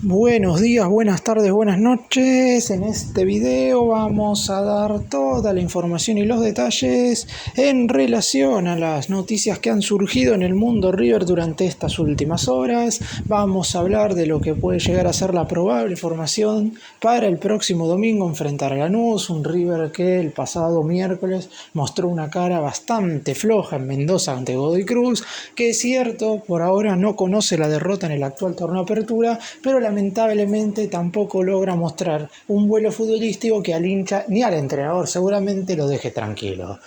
Buenos días, buenas tardes, buenas noches. En este video vamos a dar toda la información y los detalles en relación a las noticias que han surgido en el mundo River durante estas últimas horas. Vamos a hablar de lo que puede llegar a ser la probable formación para el próximo domingo enfrentar a Lanús, un River que el pasado miércoles mostró una cara bastante floja en Mendoza ante Godoy Cruz, que es cierto, por ahora no conoce la derrota en el actual torneo Apertura, pero lamentablemente tampoco logra mostrar un vuelo futbolístico que al hincha ni al entrenador seguramente lo deje tranquilo.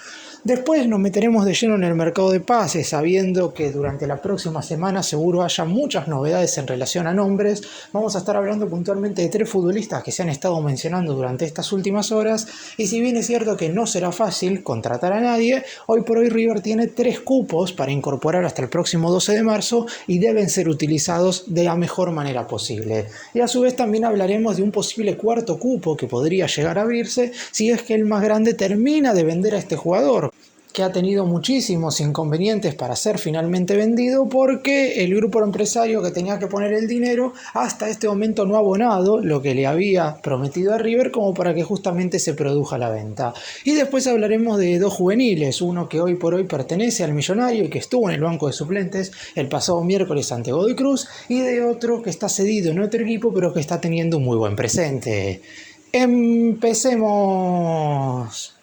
Después nos meteremos de lleno en el mercado de pases, sabiendo que durante la próxima semana seguro haya muchas novedades en relación a nombres. Vamos a estar hablando puntualmente de 3 futbolistas que se han estado mencionando durante estas últimas horas, y si bien es cierto que no será fácil contratar a nadie, hoy por hoy River tiene 3 cupos para incorporar hasta el próximo 12 de marzo y deben ser utilizados de la mejor manera posible. Y a su vez también hablaremos de un posible cuarto cupo que podría llegar a abrirse si es que el más grande termina de vender a este jugador, que ha tenido muchísimos inconvenientes para ser finalmente vendido porque el grupo empresario que tenía que poner el dinero hasta este momento no ha abonado lo que le había prometido a River como para que justamente se produzca la venta. Y después hablaremos de 2 juveniles, uno que hoy por hoy pertenece al Millonario y que estuvo en el banco de suplentes el pasado miércoles ante Godoy Cruz, y de otro que está cedido en otro equipo pero que está teniendo un muy buen presente. ¡Empecemos!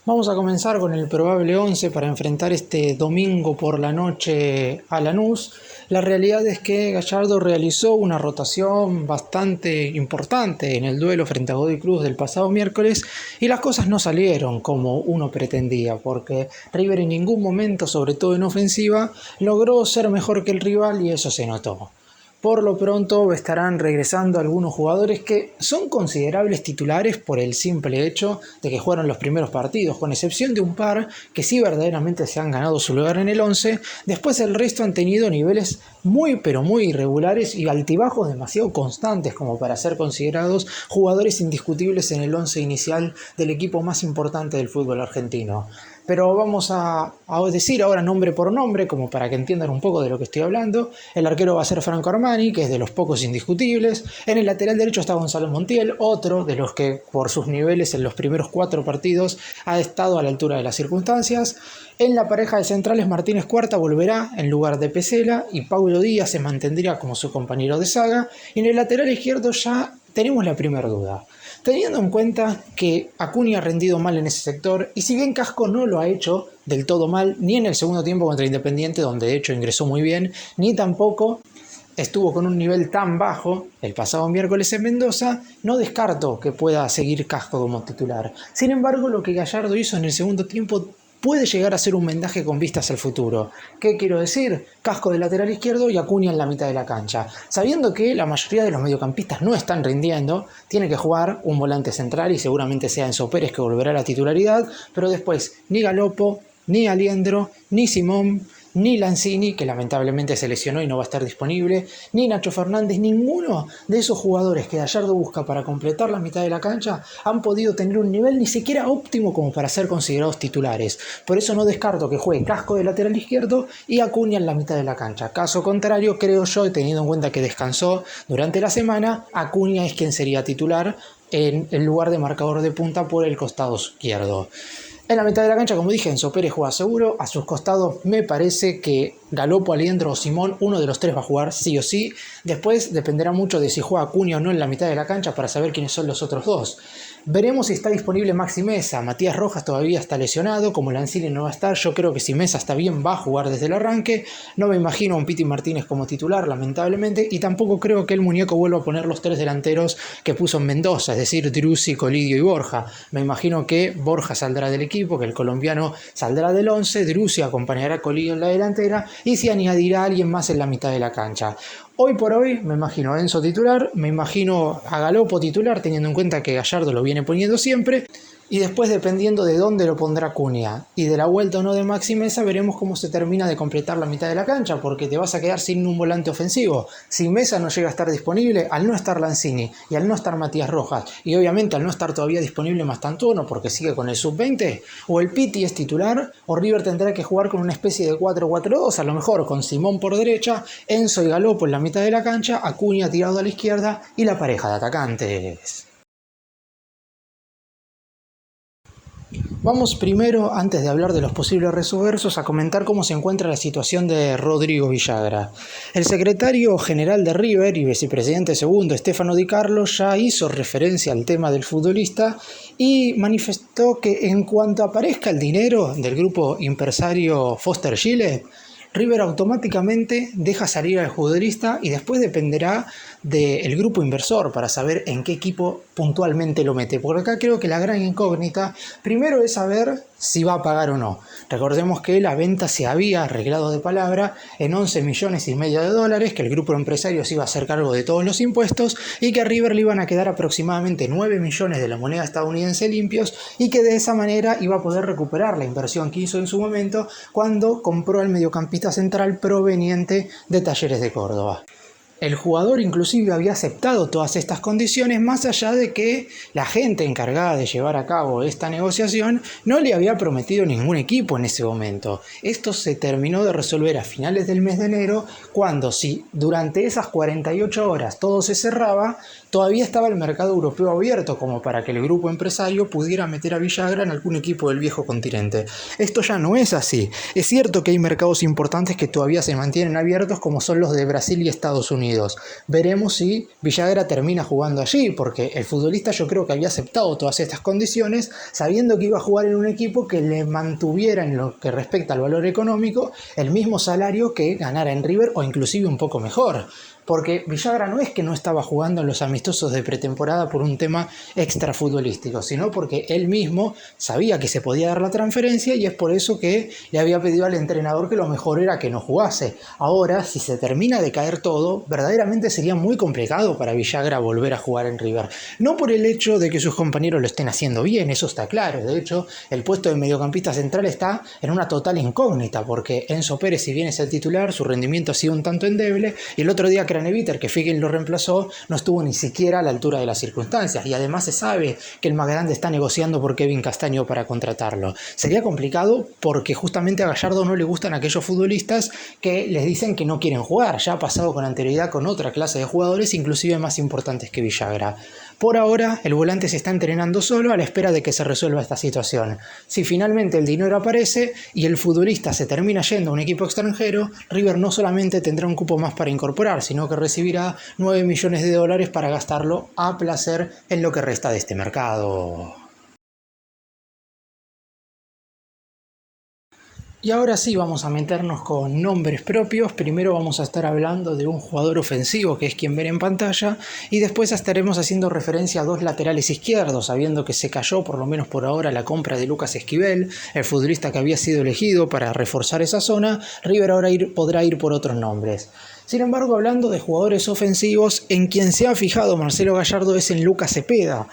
Vamos a comenzar con el probable 11 para enfrentar este domingo por la noche a Lanús. La realidad es que Gallardo realizó una rotación bastante importante en el duelo frente a Godoy Cruz del pasado miércoles y las cosas no salieron como uno pretendía, porque River en ningún momento, sobre todo en ofensiva, logró ser mejor que el rival y eso se notó. Por lo pronto estarán regresando algunos jugadores que son considerables titulares por el simple hecho de que jugaron los primeros partidos, con excepción de un par que sí verdaderamente se han ganado su lugar en el 11. Después el resto han tenido niveles muy pero muy irregulares y altibajos demasiado constantes como para ser considerados jugadores indiscutibles en el 11 inicial del equipo más importante del fútbol argentino. Pero vamos a decir ahora nombre por nombre, como para que entiendan un poco de lo que estoy hablando. El arquero va a ser Franco Armani, que es de los pocos indiscutibles. En el lateral derecho está Gonzalo Montiel, otro de los que por sus niveles en los primeros 4 partidos ha estado a la altura de las circunstancias. En la pareja de centrales, Martínez Cuarta volverá en lugar de Pesela y Paulo Díaz se mantendría como su compañero de saga. Y en el lateral izquierdo ya tenemos la primera duda. Teniendo en cuenta que Acuña ha rendido mal en ese sector, y si bien Casco no lo ha hecho del todo mal, ni en el segundo tiempo contra Independiente, donde de hecho ingresó muy bien, ni tampoco estuvo con un nivel tan bajo el pasado miércoles en Mendoza, no descarto que pueda seguir Casco como titular. Sin embargo, lo que Gallardo hizo en el segundo tiempo puede llegar a ser un vendaje con vistas al futuro. ¿Qué quiero decir? Casco de lateral izquierdo y Acuña en la mitad de la cancha. Sabiendo que la mayoría de los mediocampistas no están rindiendo, tiene que jugar un volante central y seguramente sea Enzo Pérez que volverá a la titularidad, pero después ni Galopo, ni Aliendro, ni Simón, ni Lanzini, que lamentablemente se lesionó y no va a estar disponible, ni Nacho Fernández, ninguno de esos jugadores que Gallardo busca para completar la mitad de la cancha han podido tener un nivel ni siquiera óptimo como para ser considerados titulares. Por eso no descarto que juegue Casco de lateral izquierdo y Acuña en la mitad de la cancha. Caso contrario, creo yo, teniendo en cuenta que descansó durante la semana, Acuña es quien sería titular en el lugar de marcador de punta por el costado izquierdo. En la mitad de la cancha, como dije, Enzo Pérez juega seguro. A sus costados me parece que Galopo, Aliendro o Simón, uno de los 3 va a jugar sí o sí. Después dependerá mucho de si juega Acuña o no en la mitad de la cancha para saber quiénes son los otros 2. Veremos si está disponible Maxi Mesa. Matías Rojas todavía está lesionado, como Lanzini no va a estar. Yo creo que si Mesa está bien va a jugar desde el arranque. No me imagino a un Piti Martínez como titular, lamentablemente, y tampoco creo que el muñeco vuelva a poner los 3 delanteros que puso en Mendoza, es decir, Driussi, Colidio y Borja. Me imagino que Borja saldrá del equipo, que el colombiano saldrá del 11, Driussi acompañará a Colidio en la delantera y se añadirá a alguien más en la mitad de la cancha. Hoy por hoy me imagino a Enzo titular, me imagino a Galopo titular, teniendo en cuenta que Gallardo lo viene poniendo siempre. Y después, dependiendo de dónde lo pondrá Cunha y de la vuelta o no de Maxi Meza, veremos cómo se termina de completar la mitad de la cancha, porque te vas a quedar sin un volante ofensivo. Si Meza no llega a estar disponible, al no estar Lanzini y al no estar Matías Rojas, y obviamente al no estar todavía disponible Mastantuono porque sigue con el sub-20, o el Piti es titular, o River tendrá que jugar con una especie de 4-4-2, a lo mejor con Simón por derecha, Enzo y Galopo en la mitad de la cancha, Acuña tirado a la izquierda y la pareja de atacantes. Vamos primero, antes de hablar de los posibles refuerzos, a comentar cómo se encuentra la situación de Rodrigo Villagra. El secretario general de River y vicepresidente segundo, Stefano Di Carlo, ya hizo referencia al tema del futbolista y manifestó que en cuanto aparezca el dinero del grupo empresario Foster Gillett, River automáticamente deja salir al futbolista y después dependerá del grupo inversor para saber en qué equipo puntualmente lo mete. Porque acá creo que la gran incógnita primero es saber si va a pagar o no. Recordemos que la venta se había arreglado de palabra en 11,5 millones de dólares, que el grupo empresario se iba a hacer cargo de todos los impuestos y que a River le iban a quedar aproximadamente 9 millones de la moneda estadounidense limpios y que de esa manera iba a poder recuperar la inversión que hizo en su momento cuando compró al mediocampista central proveniente de Talleres de Córdoba. El jugador inclusive había aceptado todas estas condiciones, más allá de que la gente encargada de llevar a cabo esta negociación no le había prometido ningún equipo en ese momento. Esto se terminó de resolver a finales del mes de enero, cuando si durante esas 48 horas todo se cerraba, todavía estaba el mercado europeo abierto como para que el grupo empresario pudiera meter a Villagra en algún equipo del viejo continente. Esto ya no es así. Es cierto que hay mercados importantes que todavía se mantienen abiertos, como son los de Brasil y Estados Unidos. Veremos si Villagra termina jugando allí, porque el futbolista yo creo que había aceptado todas estas condiciones, sabiendo que iba a jugar en un equipo que le mantuviera en lo que respecta al valor económico el mismo salario que ganara en River o inclusive un poco mejor. Porque Villagra no es que no estaba jugando en los amistosos de pretemporada por un tema extrafutbolístico, sino porque él mismo sabía que se podía dar la transferencia y es por eso que le había pedido al entrenador que lo mejor era que no jugase. Ahora, si se termina de caer todo, verdaderamente sería muy complicado para Villagra volver a jugar en River. No por el hecho de que sus compañeros lo estén haciendo bien, eso está claro. De hecho, el puesto de mediocampista central está en una total incógnita, porque Enzo Pérez, si bien es el titular, su rendimiento ha sido un tanto endeble, y el otro día Craneviter, que fue quien lo reemplazó, no estuvo ni siquiera a la altura de las circunstancias, y además se sabe que el más grande está negociando por Kevin Castaño para contratarlo. Sería complicado porque justamente a Gallardo no le gustan aquellos futbolistas que les dicen que no quieren jugar. Ya ha pasado con anterioridad con otra clase de jugadores, inclusive más importantes que Villagra. Por ahora, el volante se está entrenando solo a la espera de que se resuelva esta situación. Si finalmente el dinero aparece y el futbolista se termina yendo a un equipo extranjero, River no solamente tendrá un cupo más para incorporar, sino que recibirá 9 millones de dólares para gastarlo a placer en lo que resta de este mercado. Y ahora sí vamos a meternos con nombres propios. Primero vamos a estar hablando de un jugador ofensivo, que es quien ven en pantalla, y después estaremos haciendo referencia a dos laterales izquierdos, sabiendo que se cayó, por lo menos por ahora, la compra de Lucas Esquivel, el futbolista que había sido elegido para reforzar esa zona. River ahora podrá ir por otros nombres. Sin embargo, hablando de jugadores ofensivos, en quien se ha fijado Marcelo Gallardo es en Lucas Cepeda,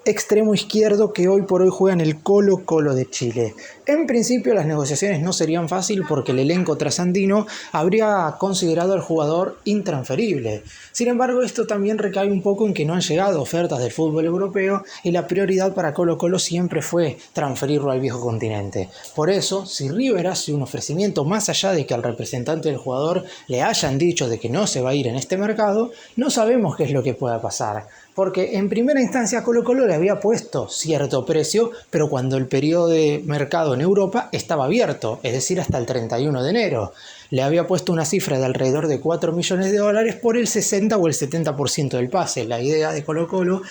extremo izquierdo que hoy por hoy juega en el Colo-Colo de Chile. En principio las negociaciones no serían fáciles porque el elenco trasandino habría considerado al jugador intransferible. Sin embargo, esto también recae un poco en que no han llegado ofertas del fútbol europeo y la prioridad para Colo-Colo siempre fue transferirlo al viejo continente. Por eso, si River hace un ofrecimiento más allá de que al representante del jugador le hayan dicho de que no se va a ir en este mercado, no sabemos qué es lo que pueda pasar. Porque en primera instancia Colo-Colo le había puesto cierto precio, pero cuando el periodo de mercado en Europa estaba abierto, es decir, hasta el 31 de enero. Le había puesto una cifra de alrededor de 4 millones de dólares por el 60 o el 70% del pase. La idea de Colo-Colo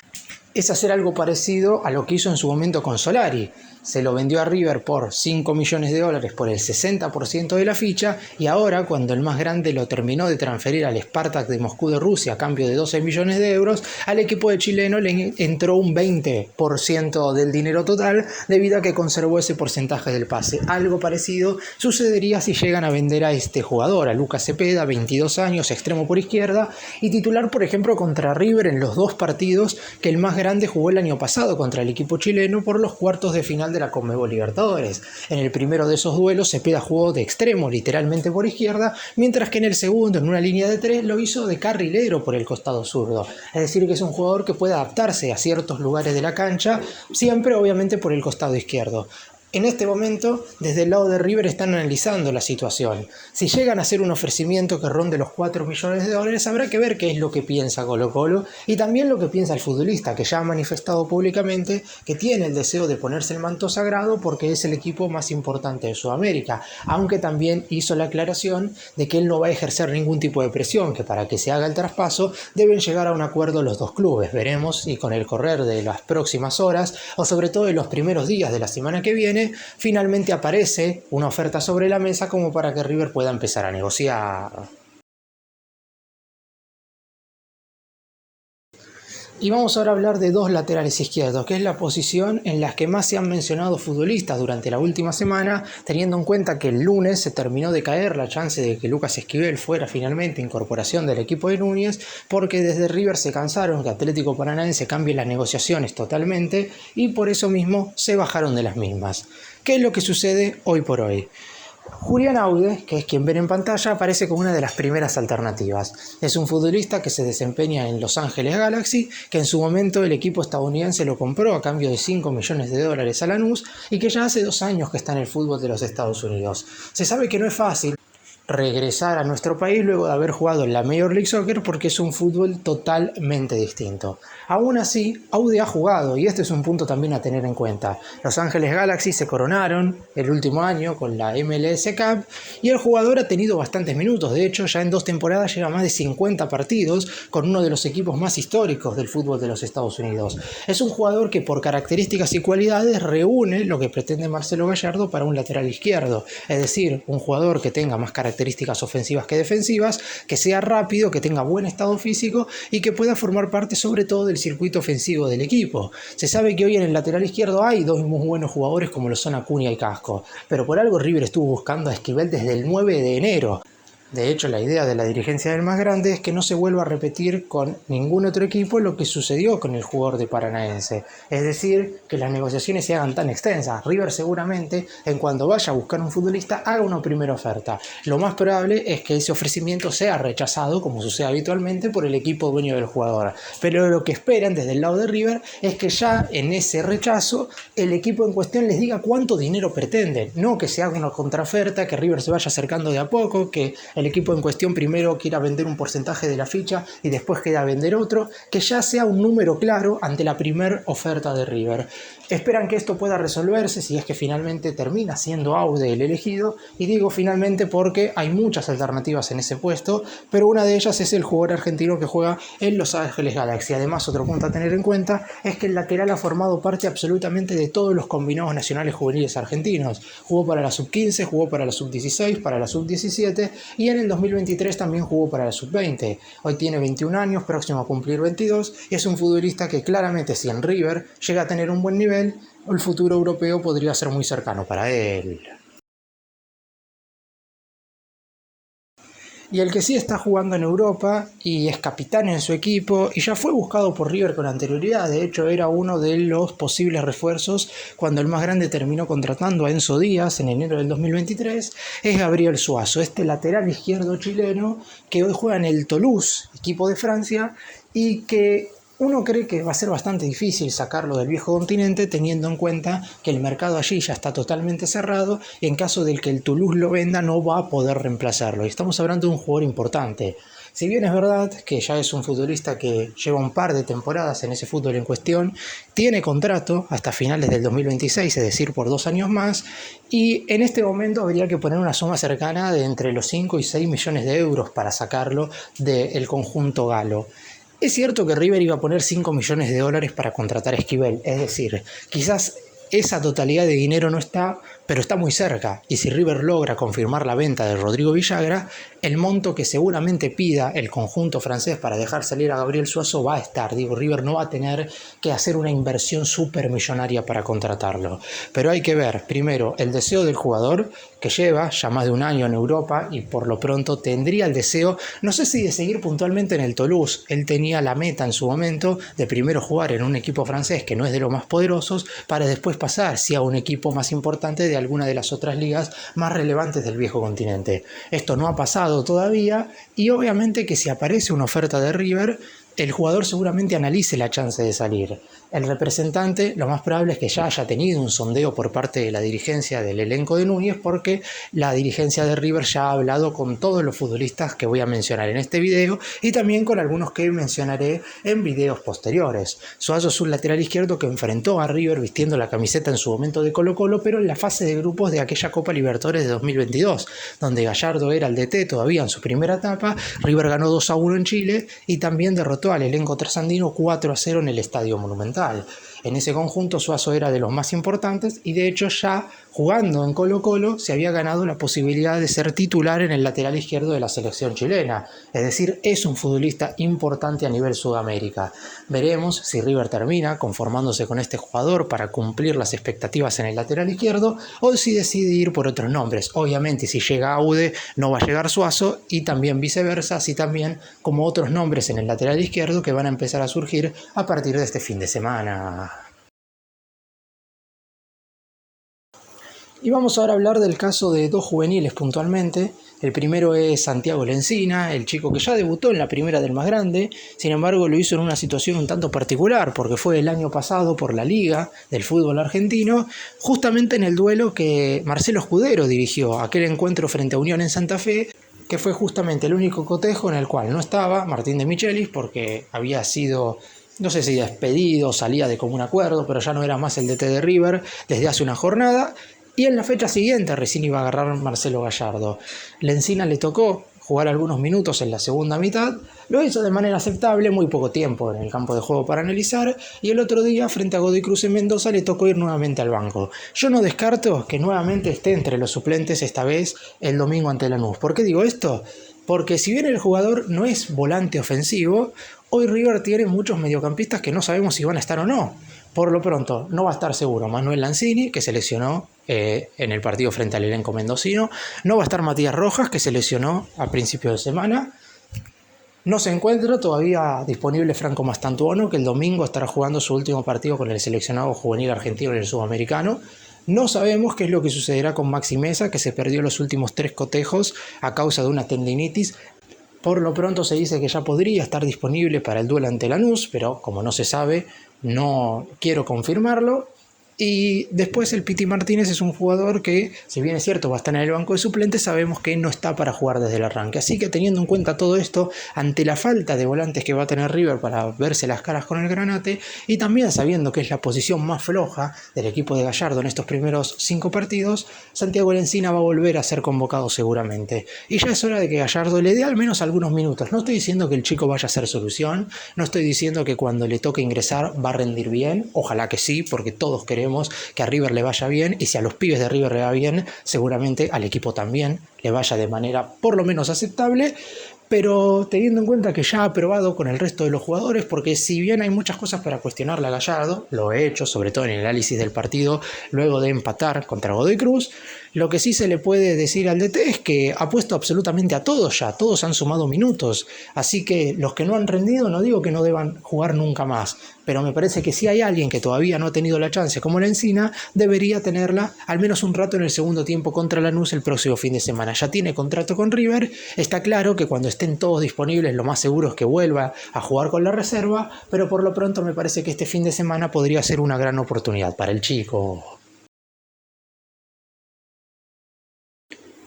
es hacer algo parecido a lo que hizo en su momento con Solari. Se lo vendió a River por 5 millones de dólares por el 60% de la ficha, y ahora, cuando el más grande lo terminó de transferir al Spartak de Moscú de Rusia a cambio de 12 millones de euros, al equipo de chileno le entró un 20% del dinero total debido a que conservó ese porcentaje del pase. Algo parecido sucedería si llegan a vender a este jugador, a Lucas Cepeda, 22 años, extremo por izquierda y titular, por ejemplo, contra River en los dos partidos que el más grande grande jugó el año pasado contra el equipo chileno por los cuartos de final de la Conmebol Libertadores. En el primero de esos duelos Cepeda jugó de extremo, literalmente por izquierda, mientras que en el segundo, en una línea de 3, lo hizo de carrilero por el costado zurdo. Es decir, que es un jugador que puede adaptarse a ciertos lugares de la cancha, siempre obviamente por el costado izquierdo. En este momento, desde el lado de River están analizando la situación. Si llegan a hacer un ofrecimiento que ronde los 4 millones de dólares, habrá que ver qué es lo que piensa Colo-Colo y también lo que piensa el futbolista, que ya ha manifestado públicamente que tiene el deseo de ponerse el manto sagrado porque es el equipo más importante de Sudamérica, aunque también hizo la aclaración de que él no va a ejercer ningún tipo de presión, que para que se haga el traspaso deben llegar a un acuerdo los dos clubes. Veremos y con el correr de las próximas horas, o sobre todo en los primeros días de la semana que viene, finalmente aparece una oferta sobre la mesa como para que River pueda empezar a negociar. Y vamos ahora a hablar de dos laterales izquierdos, que es la posición en la que más se han mencionado futbolistas durante la última semana, teniendo en cuenta que el lunes se terminó de caer la chance de que Lucas Esquivel fuera finalmente incorporación del equipo de Núñez, porque desde River se cansaron que Atlético Paranaense cambie las negociaciones totalmente y por eso mismo se bajaron de las mismas. ¿Qué es lo que sucede hoy por hoy? Julián Aude, que es quien ven en pantalla, aparece como una de las primeras alternativas. Es un futbolista que se desempeña en Los Ángeles Galaxy, que en su momento el equipo estadounidense lo compró a cambio de 5 millones de dólares a Lanús y que ya hace 2 años que está en el fútbol de los Estados Unidos. Se sabe que no es fácil regresar a nuestro país luego de haber jugado en la Major League Soccer porque es un fútbol totalmente distinto. Aún así, Aude ha jugado y este es un punto también a tener en cuenta. Los Ángeles Galaxy se coronaron el último año con la MLS Cup y el jugador ha tenido bastantes minutos. De hecho, ya en 2 temporadas lleva más de 50 partidos con uno de los equipos más históricos del fútbol de los Estados Unidos. Es un jugador que por características y cualidades reúne lo que pretende Marcelo Gallardo para un lateral izquierdo. Es decir, un jugador que tenga más características ofensivas que defensivas, que sea rápido, que tenga buen estado físico y que pueda formar parte sobre todo del circuito ofensivo del equipo. Se sabe que hoy en el lateral izquierdo hay 2 muy buenos jugadores como lo son Acuña y Casco, pero por algo River estuvo buscando a Esquivel desde el 9 de enero. De hecho, la idea de la dirigencia del más grande es que no se vuelva a repetir con ningún otro equipo lo que sucedió con el jugador de Paranaense. Es decir, que las negociaciones se hagan tan extensas. River seguramente, en cuanto vaya a buscar un futbolista, haga una primera oferta. Lo más probable es que ese ofrecimiento sea rechazado, como sucede habitualmente, por el equipo dueño del jugador. Pero lo que esperan desde el lado de River es que ya en ese rechazo el equipo en cuestión les diga cuánto dinero pretenden. No que se haga una contraoferta, que River se vaya acercando de a poco, que el equipo en cuestión primero quiera vender un porcentaje de la ficha y después quiera vender otro, que ya sea un número claro ante la primera oferta de River. Esperan que esto pueda resolverse si es que finalmente termina siendo Aude el elegido, y digo finalmente porque hay muchas alternativas en ese puesto, pero una de ellas es el jugador argentino que juega en Los Ángeles Galaxy. Además, otro punto a tener en cuenta es que el lateral ha formado parte absolutamente de todos los combinados nacionales juveniles argentinos. Jugó para la sub-15, jugó para la sub-16, para la sub-17 y en el 2023 también jugó para la sub-20. Hoy tiene 21 años, próximo a cumplir 22, y es un futbolista que claramente, si en River llega a tener un buen nivel, el futuro europeo podría ser muy cercano para él. Y el que sí está jugando en Europa y es capitán en su equipo y ya fue buscado por River con anterioridad, de hecho era uno de los posibles refuerzos cuando el más grande terminó contratando a Enzo Díaz en enero del 2023, es Gabriel Suazo, este lateral izquierdo chileno que hoy juega en el Toulouse, equipo de Francia, y que uno cree que va a ser bastante difícil sacarlo del viejo continente teniendo en cuenta que el mercado allí ya está totalmente cerrado y en caso de que el Toulouse lo venda no va a poder reemplazarlo. Y estamos hablando de un jugador importante. Si bien es verdad que ya es un futbolista que lleva un par de temporadas en ese fútbol en cuestión, tiene contrato hasta finales del 2026, es decir, por 2 años más, y en este momento habría que poner una suma cercana de entre los 5 y 6 millones de euros para sacarlo del conjunto galo. Es cierto que River iba a poner 5 millones de dólares para contratar a Esquivel, es decir, quizás esa totalidad de dinero no está, pero está muy cerca, y si River logra confirmar la venta de Rodrigo Villagra, el monto que seguramente pida el conjunto francés para dejar salir a Gabriel Suazo va a estar. Digo, River no va a tener que hacer una inversión supermillonaria para contratarlo. Pero hay que ver, primero, el deseo del jugador, que lleva ya más de un año en Europa y por lo pronto tendría el deseo, no sé si de seguir puntualmente en el Toulouse. Él tenía la meta en su momento de primero jugar en un equipo francés que no es de los más poderosos, para después pasar, sí, a un equipo más importante de alguna de las otras ligas más relevantes del viejo continente. Esto no ha pasado todavía, y obviamente que si aparece una oferta de River, el jugador seguramente analice la chance de salir. El representante, lo más probable es que ya haya tenido un sondeo por parte de la dirigencia del elenco de Núñez, porque la dirigencia de River ya ha hablado con todos los futbolistas que voy a mencionar en este video y también con algunos que mencionaré en videos posteriores. Suazo es un lateral izquierdo que enfrentó a River vistiendo la camiseta en su momento de Colo-Colo, pero en la fase de grupos de aquella Copa Libertadores de 2022, donde Gallardo era el DT todavía en su primera etapa. River ganó 2-1 en Chile y también derrotó al elenco trasandino 4-0 en el Estadio Monumental. En ese conjunto Suazo era de los más importantes y de hecho ya jugando en Colo-Colo se había ganado la posibilidad de ser titular en el lateral izquierdo de la selección chilena. Es decir, es un futbolista importante a nivel Sudamérica. Veremos si River termina conformándose con este jugador para cumplir las expectativas en el lateral izquierdo o si decide ir por otros nombres. Obviamente si llega Aude no va a llegar Suazo, y también viceversa, así también como otros nombres en el lateral izquierdo que van a empezar a surgir a partir de este fin de semana. Y vamos ahora a hablar del caso de dos juveniles puntualmente. El primero es Santiago Lencina, el chico que ya debutó en la primera del más grande. Sin embargo, lo hizo en una situación un tanto particular, porque fue el año pasado por la Liga del fútbol argentino, justamente en el duelo que Marcelo Escudero dirigió, aquel encuentro frente a Unión en Santa Fe, que fue justamente el único cotejo en el cual no estaba Martín de Michelis, porque había sido, no sé si despedido, salía de común acuerdo, pero ya no era más el DT de River desde hace una jornada. Y en la fecha siguiente recién iba a agarrar Marcelo Gallardo. Lencina le tocó jugar algunos minutos en la segunda mitad, lo hizo de manera aceptable, muy poco tiempo en el campo de juego para analizar, y el otro día frente a Godoy Cruz en Mendoza le tocó ir nuevamente al banco. Yo no descarto que nuevamente esté entre los suplentes esta vez el domingo ante Lanús. ¿Por qué digo esto? Porque si bien el jugador no es volante ofensivo, hoy River tiene muchos mediocampistas que no sabemos si van a estar o no. Por lo pronto, no va a estar seguro Manuel Lanzini, que se lesionó en el partido frente al elenco mendocino. No va a estar Matías Rojas, que se lesionó a principios de semana. No se encuentra todavía disponible Franco Mastantuono, que el domingo estará jugando su último partido con el seleccionado juvenil argentino en el Sudamericano. No sabemos qué es lo que sucederá con Maxi Mesa, que se perdió los últimos 3 cotejos a causa de una tendinitis. Por lo pronto se dice que ya podría estar disponible para el duelo ante Lanús, pero como no se sabe, no quiero confirmarlo. Y después el Piti Martínez es un jugador que, si bien es cierto va a estar en el banco de suplentes, sabemos que no está para jugar desde el arranque. Así que teniendo en cuenta todo esto, ante la falta de volantes que va a tener River para verse las caras con el Granate, y también sabiendo que es la posición más floja del equipo de Gallardo en estos primeros 5 partidos, Santiago Lencina va a volver a ser convocado seguramente. Y ya es hora de que Gallardo le dé al menos algunos minutos. No estoy diciendo que el chico vaya a ser solución, no estoy diciendo que cuando le toque ingresar va a rendir bien, ojalá que sí, porque todos queremos que a River le vaya bien, y si a los pibes de River le va bien, seguramente al equipo también le vaya de manera por lo menos aceptable, pero teniendo en cuenta que ya ha probado con el resto de los jugadores, porque si bien hay muchas cosas para cuestionarle a Gallardo, lo he hecho sobre todo en el análisis del partido luego de empatar contra Godoy Cruz, lo que sí se le puede decir al DT es que ha puesto absolutamente a todos ya, todos han sumado minutos, así que los que no han rendido no digo que no deban jugar nunca más, pero me parece que si hay alguien que todavía no ha tenido la chance como Lencina, debería tenerla al menos un rato en el segundo tiempo contra Lanús el próximo fin de semana. Ya tiene contrato con River, está claro que cuando estén todos disponibles lo más seguro es que vuelva a jugar con la reserva, pero por lo pronto me parece que este fin de semana podría ser una gran oportunidad para el chico.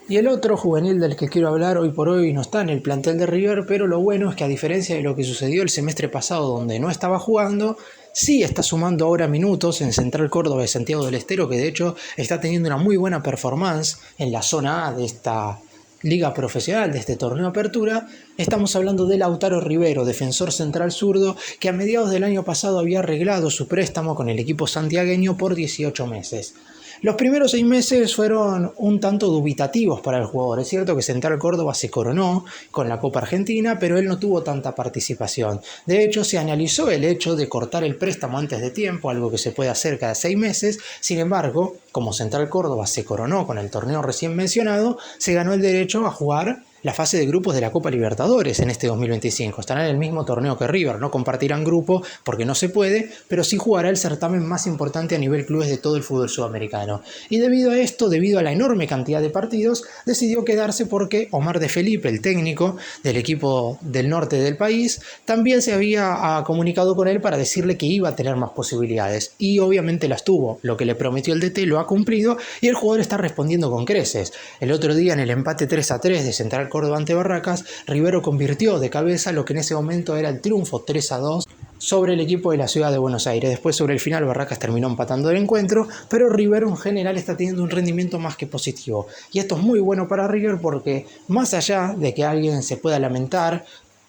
Y el otro juvenil del que quiero hablar hoy por hoy no está en el plantel de River, pero lo bueno es que a diferencia de lo que sucedió el semestre pasado donde no estaba jugando, sí está sumando ahora minutos en Central Córdoba de Santiago del Estero, que de hecho está teniendo una muy buena performance en la zona A de esta liga profesional, de este torneo Apertura. Estamos hablando de Lautaro Rivero, defensor central zurdo, que a mediados del año pasado había arreglado su préstamo con el equipo santiagueño por 18 meses. Los primeros 6 meses fueron un tanto dubitativos para el jugador. Es cierto que Central Córdoba se coronó con la Copa Argentina, pero él no tuvo tanta participación. De hecho, se analizó el hecho de cortar el préstamo antes de tiempo, algo que se puede hacer cada 6 meses. Sin embargo, como Central Córdoba se coronó con el torneo recién mencionado, se ganó el derecho a jugar la fase de grupos de la Copa Libertadores en este 2025. Estarán en el mismo torneo que River, no compartirán grupo porque no se puede, pero sí jugará el certamen más importante a nivel clubes de todo el fútbol sudamericano. Y debido a esto, debido a la enorme cantidad de partidos, decidió quedarse porque Omar de Felipe, el técnico del equipo del norte del país, también se había comunicado con él para decirle que iba a tener más posibilidades. Y obviamente las tuvo. Lo que le prometió el DT lo ha cumplido y el jugador está respondiendo con creces. El otro día en el empate 3-3 de Central Córdoba ante Barracas, Rivero convirtió de cabeza lo que en ese momento era el triunfo 3-2 sobre el equipo de la ciudad de Buenos Aires. Después sobre el final Barracas terminó empatando el encuentro, pero Rivero en general está teniendo un rendimiento más que positivo. Y esto es muy bueno para River porque más allá de que alguien se pueda lamentar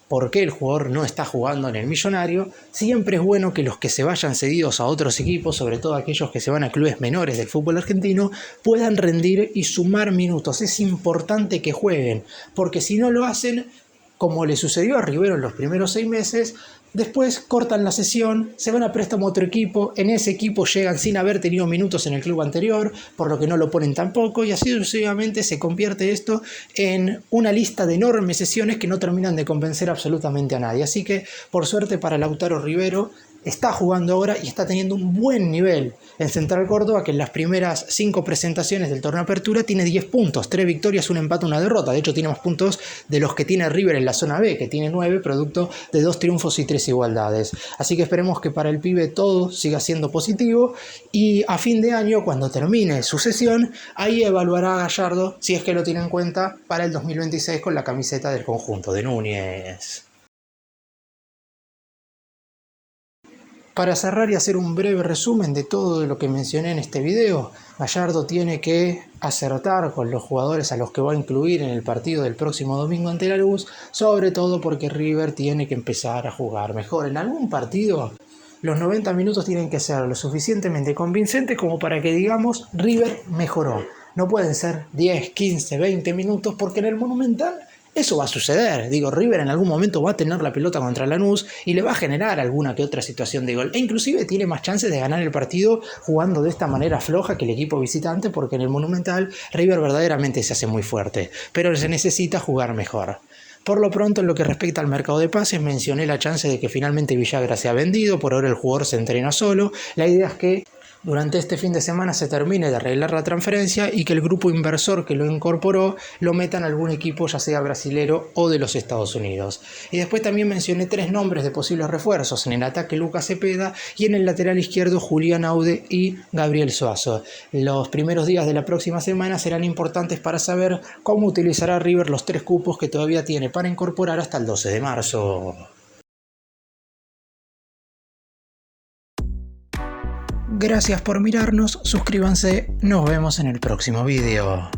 por qué el jugador no está jugando en el Millonario, siempre es bueno que los que se vayan cedidos a otros equipos, sobre todo aquellos que se van a clubes menores del fútbol argentino, puedan rendir y sumar minutos. Es importante que jueguen, porque si no lo hacen, como le sucedió a Rivero en los primeros 6 meses, después cortan la sesión, se van a préstamo a otro equipo, en ese equipo llegan sin haber tenido minutos en el club anterior, por lo que no lo ponen tampoco, y así sucesivamente se convierte esto en una lista de enormes sesiones que no terminan de convencer absolutamente a nadie. Así que, por suerte para Lautaro Rivero, está jugando ahora y está teniendo un buen nivel en Central Córdoba, que en las primeras 5 presentaciones del torneo Apertura tiene 10 puntos, 3 victorias, un empate, una derrota. De hecho tiene más puntos de los que tiene River en la zona B, que tiene 9, producto de 2 triunfos y 3 igualdades. Así que esperemos que para el pibe todo siga siendo positivo y a fin de año, cuando termine su sesión, ahí evaluará a Gallardo si es que lo tiene en cuenta para el 2026 con la camiseta del conjunto de Núñez. Para cerrar y hacer un breve resumen de todo lo que mencioné en este video, Gallardo tiene que acertar con los jugadores a los que va a incluir en el partido del próximo domingo ante Lanús, sobre todo porque River tiene que empezar a jugar mejor. En algún partido, los 90 minutos tienen que ser lo suficientemente convincentes como para que digamos River mejoró. No pueden ser 10, 15, 20 minutos porque en el Monumental eso va a suceder. Digo, River en algún momento va a tener la pelota contra Lanús y le va a generar alguna que otra situación de gol. E inclusive tiene más chances de ganar el partido jugando de esta manera floja que el equipo visitante, porque en el Monumental River verdaderamente se hace muy fuerte. Pero se necesita jugar mejor. Por lo pronto, en lo que respecta al mercado de pases, mencioné la chance de que finalmente Villagra sea vendido. Por ahora el jugador se entrena solo. La idea es que durante este fin de semana se termine de arreglar la transferencia y que el grupo inversor que lo incorporó lo meta en algún equipo, ya sea brasilero o de los Estados Unidos. Y después también mencioné 3 nombres de posibles refuerzos: en el ataque Lucas Cepeda y en el lateral izquierdo Julián Aude y Gabriel Suazo. Los primeros días de la próxima semana serán importantes para saber cómo utilizará River los 3 cupos que todavía tiene para incorporar hasta el 12 de marzo. Gracias por mirarnos, suscríbanse, nos vemos en el próximo video.